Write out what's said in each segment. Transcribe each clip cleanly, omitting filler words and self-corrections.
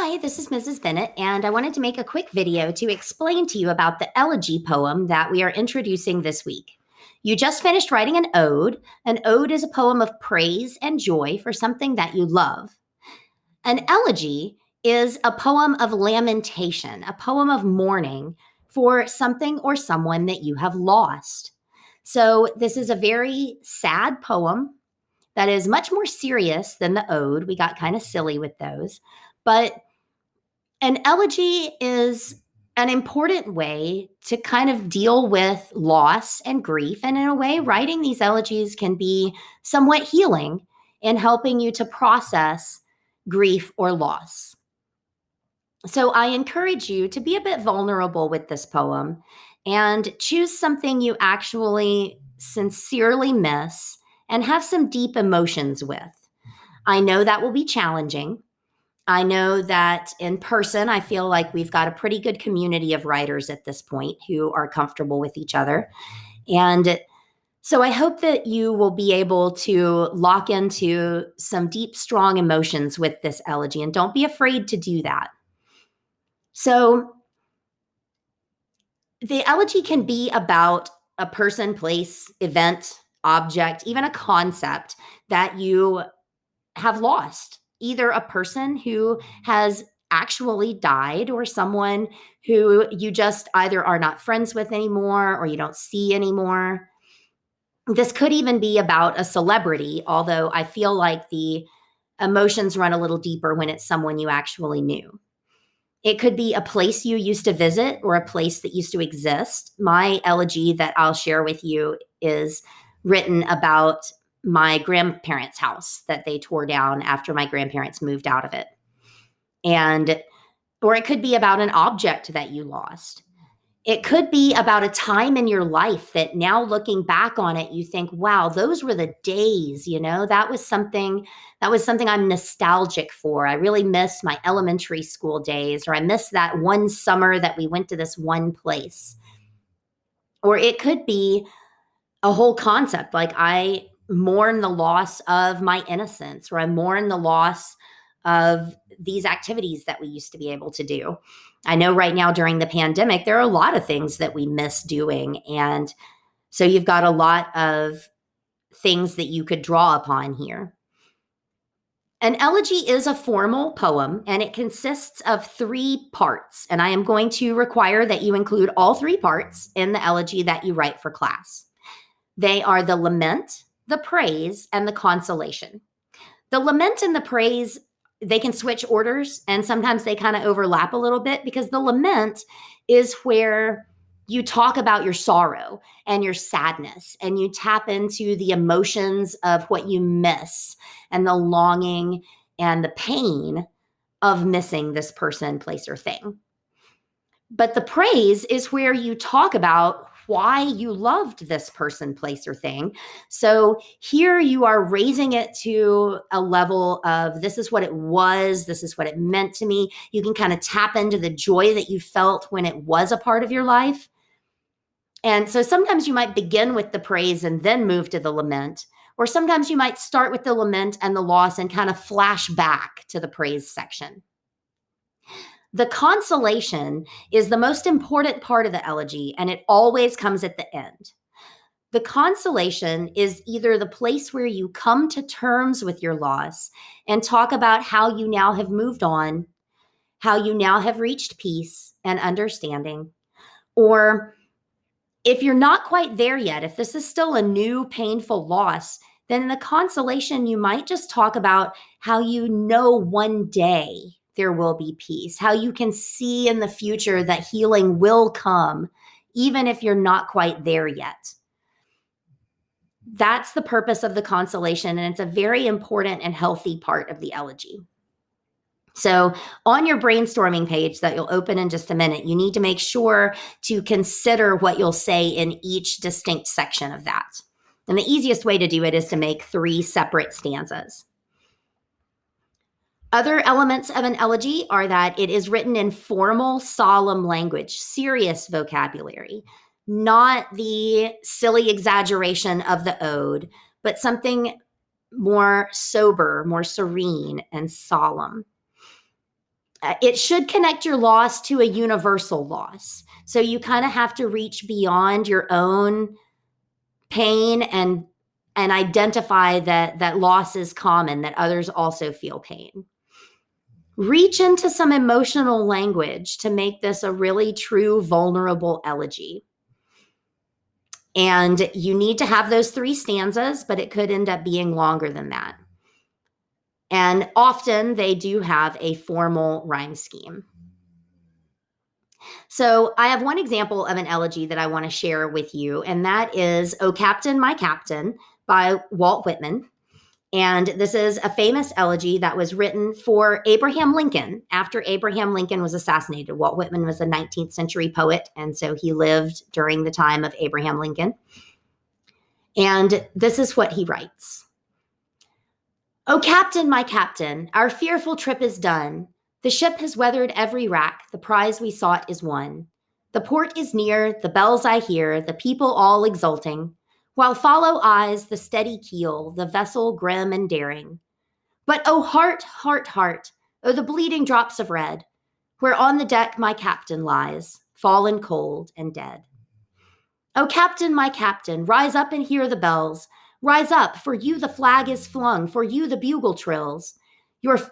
Hi, this is Mrs. Bennett, and I wanted to make a quick video to explain to you about the elegy poem that we are introducing this week. You just finished writing an ode. An ode is a poem of praise and joy for something that you love. An elegy is a poem of lamentation, a poem of mourning for something or someone that you have lost. So, this is a very sad poem that is much more serious than the ode. We got kind of silly with those. But an elegy is an important way to kind of deal with loss and grief. And in a way, writing these elegies can be somewhat healing in helping you to process grief or loss. So I encourage you to be a bit vulnerable with this poem and choose something you actually sincerely miss and have some deep emotions with. I know that will be challenging. I know that in person, I feel like we've got a pretty good community of writers at this point who are comfortable with each other. And so I hope that you will be able to lock into some deep, strong emotions with this elegy, and don't be afraid to do that. So the elegy can be about a person, place, event, object, even a concept that you have lost, either a person who has actually died or someone who you just either are not friends with anymore or you don't see anymore. This could even be about a celebrity, although I feel like the emotions run a little deeper when it's someone you actually knew. It could be a place you used to visit or a place that used to exist. My elegy that I'll share with you is written about my grandparents' house that they tore down after my grandparents moved out of it. And or it could be about an object that you lost. It could be about a time in your life that now looking back on it, you think, wow, those were the days, that was something I'm nostalgic for. I really miss my elementary school days, or I miss that one summer that we went to this one place. Or it could be a whole concept like I mourn the loss of my innocence, or I mourn the loss of these activities that we used to be able to do. I know right now during the pandemic, there are a lot of things that we miss doing. And so you've got a lot of things that you could draw upon here. An elegy is a formal poem and it consists of 3 parts. And I am going to require that you include all 3 parts in the elegy that you write for class. They are the lament, the praise, and the consolation. The lament and the praise, they can switch orders, and sometimes they kind of overlap a little bit, because the lament is where you talk about your sorrow and your sadness, and you tap into the emotions of what you miss and the longing and the pain of missing this person, place, or thing. But the praise is where you talk about why you loved this person, place, or thing. So here you are raising it to a level of this is what it was, this is what it meant to me. You can kind of tap into the joy that you felt when it was a part of your life. And so sometimes you might begin with the praise and then move to the lament, or sometimes you might start with the lament and the loss and kind of flash back to the praise section. The consolation is the most important part of the elegy, and it always comes at the end. The consolation is either the place where you come to terms with your loss and talk about how you now have moved on, how you now have reached peace and understanding. Or if you're not quite there yet, if this is still a new painful loss, then in the consolation, you might just talk about how you know one day there will be peace, how you can see in the future that healing will come, even if you're not quite there yet. That's the purpose of the consolation, and it's a very important and healthy part of the elegy. So on your brainstorming page that you'll open in just a minute, you need to make sure to consider what you'll say in each distinct section of that. And the easiest way to do it is to make 3 separate stanzas. Other elements of an elegy are that it is written in formal, solemn language, serious vocabulary, not the silly exaggeration of the ode, but something more sober, more serene, and solemn. It should connect your loss to a universal loss. So you kind of have to reach beyond your own pain and identify that loss is common, that others also feel pain. Reach into some emotional language to make this a really true, vulnerable elegy. And you need to have those 3 stanzas, but it could end up being longer than that. And often they do have a formal rhyme scheme. So I have one example of an elegy that I want to share with you, and that is "O Captain, My Captain" by Walt Whitman. And this is a famous elegy that was written for Abraham Lincoln after Abraham Lincoln was assassinated. Walt Whitman was a 19th century poet, and so he lived during the time of Abraham Lincoln. And this is what he writes. "O Captain, my Captain, our fearful trip is done. The ship has weathered every rack, the prize we sought is won. The port is near, the bells I hear, the people all exulting, while follow eyes the steady keel, the vessel grim and daring. But oh heart, heart, heart, oh the bleeding drops of red, where on the deck my captain lies, fallen cold and dead. O Captain, my Captain, rise up and hear the bells. Rise up, for you the flag is flung, for you the bugle trills.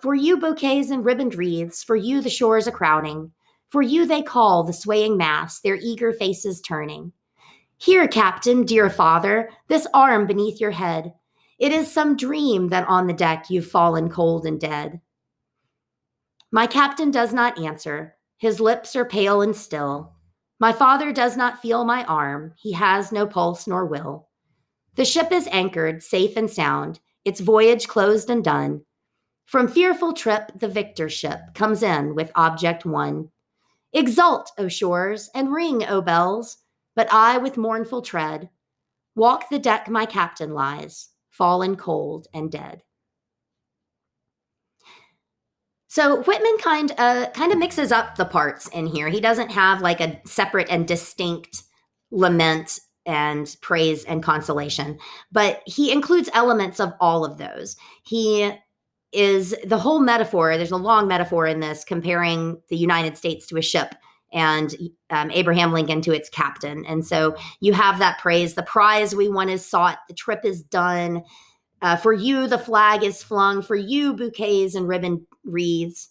For you bouquets and ribboned wreaths, for you the shores a crowding. For you they call, the swaying mass, their eager faces turning. Here, Captain, dear father, this arm beneath your head. It is some dream that on the deck you've fallen cold and dead." My captain does not answer. His lips are pale and still. My father does not feel my arm. He has no pulse nor will. The ship is anchored, safe and sound, its voyage closed and done. From fearful trip, the victor ship comes in with object won. Exult, O shores, and ring, O bells, but I with mournful tread walk the deck my captain lies, fallen cold and dead. So Whitman kind of mixes up the parts in here. He doesn't have like a separate and distinct lament and praise and consolation, but he includes elements of all of those. He is the whole metaphor. There's a long metaphor in this comparing the United States to a ship and Abraham Lincoln to its captain. And so you have that praise. The prize we won is sought. The trip is done. For you, the flag is flung. For you, bouquets and ribbon wreaths.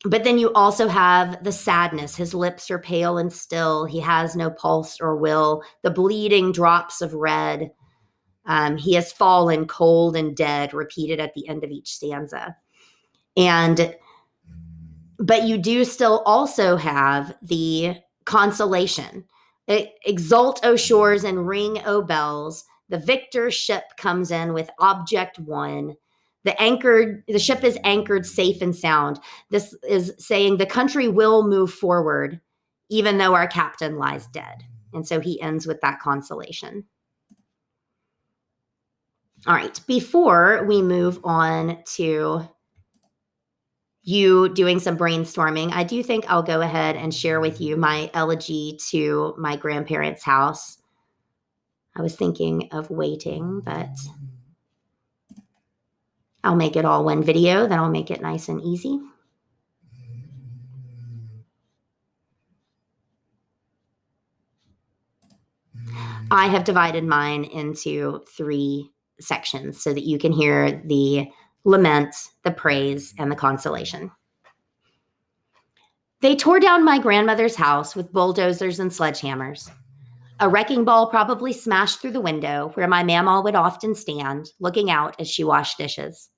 But then you also have the sadness. His lips are pale and still. He has no pulse or will. The bleeding drops of red. He has fallen cold and dead, repeated at the end of each stanza. But you do still also have the consolation. Exult, O shores, and ring, O bells. The victor ship comes in with object won. The ship is anchored safe and sound. This is saying the country will move forward, even though our captain lies dead. And so he ends with that consolation. All right, before we move on to you doing some brainstorming, I do think I'll go ahead and share with you my elegy to my grandparents' house. I was thinking of waiting, but I'll make it all one video. Then I'll make it nice and easy. I have divided mine into 3 sections so that you can hear the lament, the praise, and the consolation. They tore down my grandmother's house with bulldozers and sledgehammers. A wrecking ball probably smashed through the window where my mama would often stand, looking out as she washed dishes.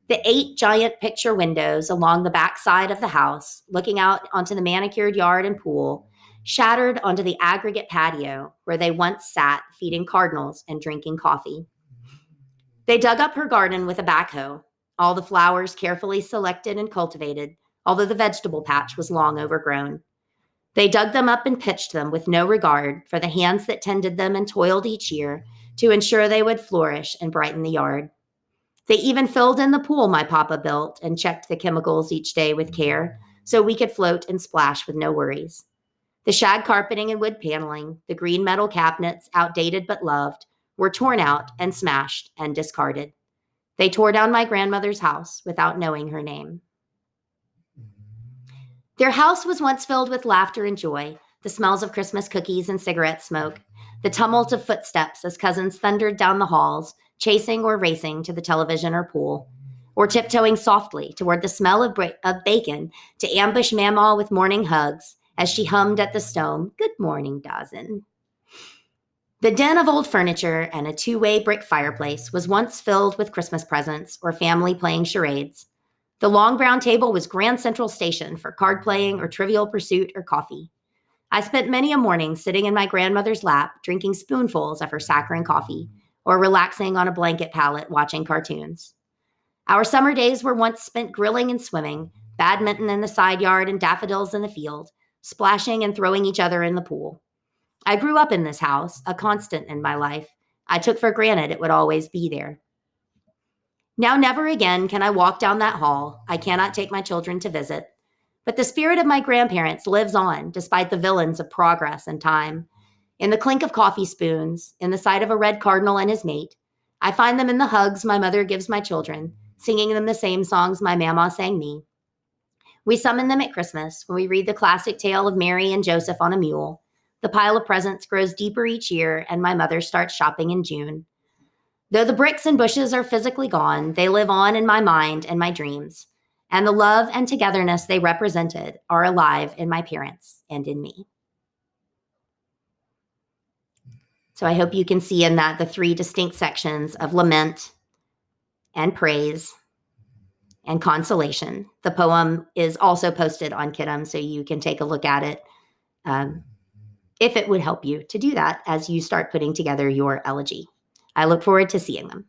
The 8 giant picture windows along the back side of the house, looking out onto the manicured yard and pool, shattered onto the aggregate patio where they once sat feeding cardinals and drinking coffee. They dug up her garden with a backhoe, all the flowers carefully selected and cultivated, although the vegetable patch was long overgrown. They dug them up and pitched them with no regard for the hands that tended them and toiled each year to ensure they would flourish and brighten the yard. They even filled in the pool my papa built and checked the chemicals each day with care so we could float and splash with no worries. The shag carpeting and wood paneling, the green metal cabinets, outdated but loved, were torn out and smashed and discarded. They tore down my grandmother's house without knowing her name. Their house was once filled with laughter and joy, the smells of Christmas cookies and cigarette smoke, the tumult of footsteps as cousins thundered down the halls, chasing or racing to the television or pool, or tiptoeing softly toward the smell of bacon to ambush Mamaw with morning hugs as she hummed at the stove, "Good morning, Dawson." The den of old furniture and a two-way brick fireplace was once filled with Christmas presents or family playing charades. The long brown table was Grand Central Station for card playing or trivial pursuit or coffee. I spent many a morning sitting in my grandmother's lap, drinking spoonfuls of her saccharine coffee, or relaxing on a blanket pallet watching cartoons. Our summer days were once spent grilling and swimming, badminton in the side yard and daffodils in the field, splashing and throwing each other in the pool. I grew up in this house, a constant in my life. I took for granted it would always be there. Now, never again can I walk down that hall. I cannot take my children to visit. But the spirit of my grandparents lives on despite the villains of progress and time. In the clink of coffee spoons, in the sight of a red cardinal and his mate, I find them in the hugs my mother gives my children, singing them the same songs my mama sang me. We summon them at Christmas when we read the classic tale of Mary and Joseph on a mule. The pile of presents grows deeper each year, and my mother starts shopping in June. Though the bricks and bushes are physically gone, they live on in my mind and my dreams. And the love and togetherness they represented are alive in my parents and in me. So I hope you can see in that the three distinct sections of lament and praise and consolation. The poem is also posted on Kidam, so you can take a look at it if it would help you to do that as you start putting together your elegy. I look forward to seeing them.